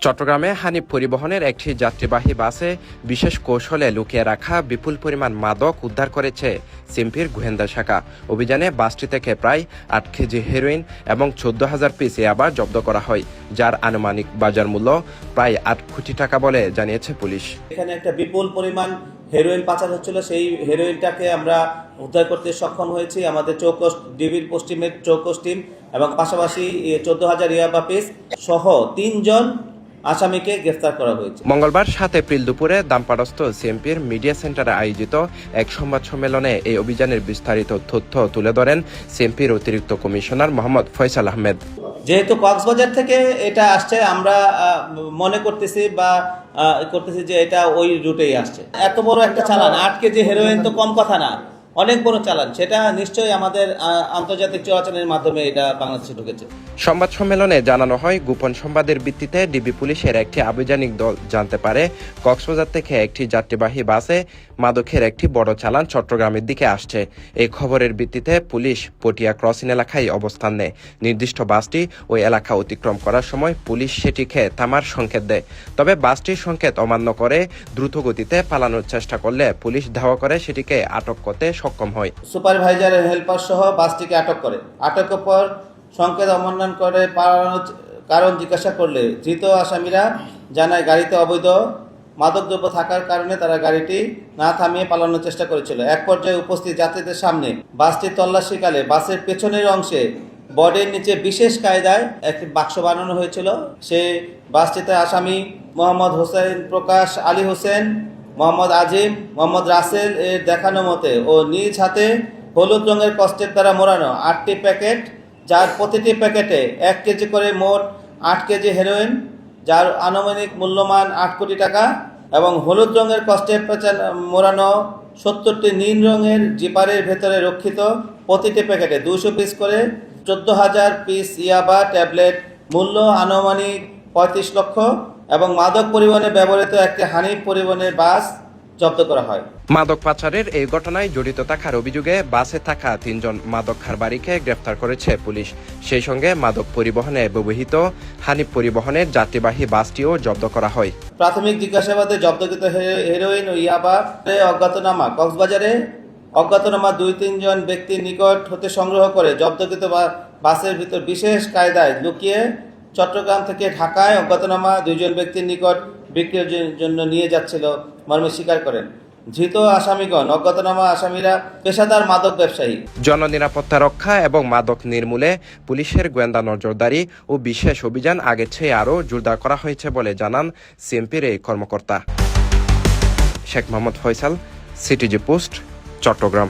চট্টগ্রামে হানিফ পরিবহনের একটি যাত্রীবাহী বাসে বিশেষ কৌশলে লুকিয়ে রাখা বিপুল পরিমাণ মাদক উদ্ধার করেছে সিএমপির গোয়েন্দা শাখা। অভিযানে বাসটি থেকে প্রায় ৮ কেজি হেরোইন এবং ১৪,০০০ পিস ইয়াবা জব্দ করা হয়, যার আনুমানিক বাজার মূল্য প্রায় ৮ কোটি টাকা বলে জানিয়েছে পুলিশ। এখানে একটা বিপুল পরিমাণ হেরোইন পাচার হচ্ছিল, সেই হেরোইনটাকে আমরা উদ্ধার করতে সক্ষম হয়েছি। আমাদের চৌকস ডিবির পশ্চিমের চৌকস টিম এবং পাশাপাশি ১৪,০০০ ইয়াবা পিস সহ ৩ জন আসামিকে গ্রেফতার করা হয়েছে। মঙ্গলবার ৭ এপ্রিল দুপুরে দামপাড়স্থ সিএমপির মিডিয়া সেন্টারে আয়োজিত এক সংবাদ সম্মেলনে এই অভিযানের বিস্তারিত তথ্য তুলে ধরেন সিএমপির অতিরিক্ত কমিশনার মোহাম্মদ ফয়সাল আহমেদ। যেহেতু কক্সবাজার থেকে এটা আসছে, আমরা মনে করতেছি যে এটা ওই রুটেই আসছে। এত বড় একটা চালান, ৮ কেজি হেরোইন তো কম কথা না, অনেক বড় চালান। সেটা নিশ্চয়ই আমাদের আন্তর্জাতিক চলাচলের মাধ্যমে এটা বাংলাদেশে ঢুকেছে। সংবাদ সম্মেলনে জানানো হয়, গোপন সংবাদের ভিত্তিতে ডিবি পুলিশের একটি আভিযানিক দল জানতে পারে কক্সবাজার থেকে একটি যাত্রীবাহী বাসে মাদকের একটি বড় চালান চট্টগ্রামের দিকে আসছে। এই খবরের ভিত্তিতে পুলিশ পটিয়া ক্রসিং এলাকায় অবস্থান নেয়। নির্দিষ্ট বাসটি ওই এলাকা অতিক্রম করার সময় পুলিশ সেটিকে থামার সংকেত দেয়। তবে বাসটির সংকেত অমান্য করে দ্রুত গতিতে পালানোর চেষ্টা করলে পুলিশ ধাওয়া করে সেটিকে আটক করতে সক্ষম হয়। সুপারভাইজার হেল্পার সহ বাসটিকে আটক করে। আটকের পর সংকেত অমান্য করে পালানোর কারণ জিজ্ঞাসা করলে ধৃত আসামিরা জানায় গাড়িতে অবৈধ মাদকদ্রব্য থাকার কারণে তারা গাড়িটি না থামিয়ে পালানোর চেষ্টা করেছিল। এক পর্যায়ে উপস্থিত যাত্রীদের সামনে বাসটি তল্লাশিকালে বাসের পেছনের অংশে বডির নিচে বিশেষ কায়দায় একটি বাক্স বানানো হয়েছিল। সেই বাসটিতে আসামি মোহাম্মদ হোসেন প্রকাশ, আলী হোসেন, মোহাম্মদ আজিম, মোহাম্মদ রাসেল এর দেখানো মতে ও নিজ হাতে হলুদ রঙের কষ্টের দ্বারা মোড়ানো ৮টি প্যাকেট, যার প্রতিটি প্যাকেটে ১ কেজি করে মোট ৮ কেজি হেরোইন, যার আনুমানিক মূল্যমান ৮ কোটি টাকা, এবং হলুদ রঙের কষ্টের মোড়ানো ৭০টি নীল রঙের জিপারের ভেতরে রক্ষিত প্রতিটি প্যাকেটে ২০০ পিস করে ১৪,০০০ পিস ইয়াবা ট্যাবলেট, মূল্য আনুমানিক ৩৫ লক্ষ, এবং মাদক পরিবহনে ব্যবহৃত একটি হানিফ পরিবহনের বাস জব্দ করা হয়। মাদক পাচারের এই ঘটনায় জড়িত থাকার অভিযোগে বাসে থাকা ৩ জন মাদক কারবারিকে গ্রেফতার করেছে পুলিশ। সেই সঙ্গে মাদক পরিবহনে ব্যবহৃত হানিফ পরিবহনের যাত্রীবাহী বাসটিও জব্দ করা হয়। প্রাথমিক জিজ্ঞাসাবাদে জব্দকৃত হেরোইন ও ইয়াবা অজ্ঞাতনামা কক্সবাজারে অজ্ঞাতনামা ২-৩ জন ব্যক্তির নিকট হতে সংগ্রহ করে জব্দকৃত বাসের ভিতর বিশেষ কায়দায় লুকিয়ে চট্টগ্রাম থেকে ঢাকায় অজ্ঞাতনামা ২ জন ব্যক্তির নিকট বিক্রির জন্য নিয়ে যাচ্ছিল মর্মে স্বীকার করেন। ধৃত আসামিগণ অজ্ঞাতনামা আসামিরা পেশাদার মাদক ব্যবসায়ী। জননিরাপত্তা রক্ষা এবং মাদক নির্মূলে পুলিশের গোয়েন্দা নজরদারি ও বিশেষ অভিযান আগের চেয়ে আরও জোরদার করা হয়েছে বলে জানান সিএমপির এই কর্মকর্তা। Sheikh Mohammad Faisal, CTG post, Chittagong.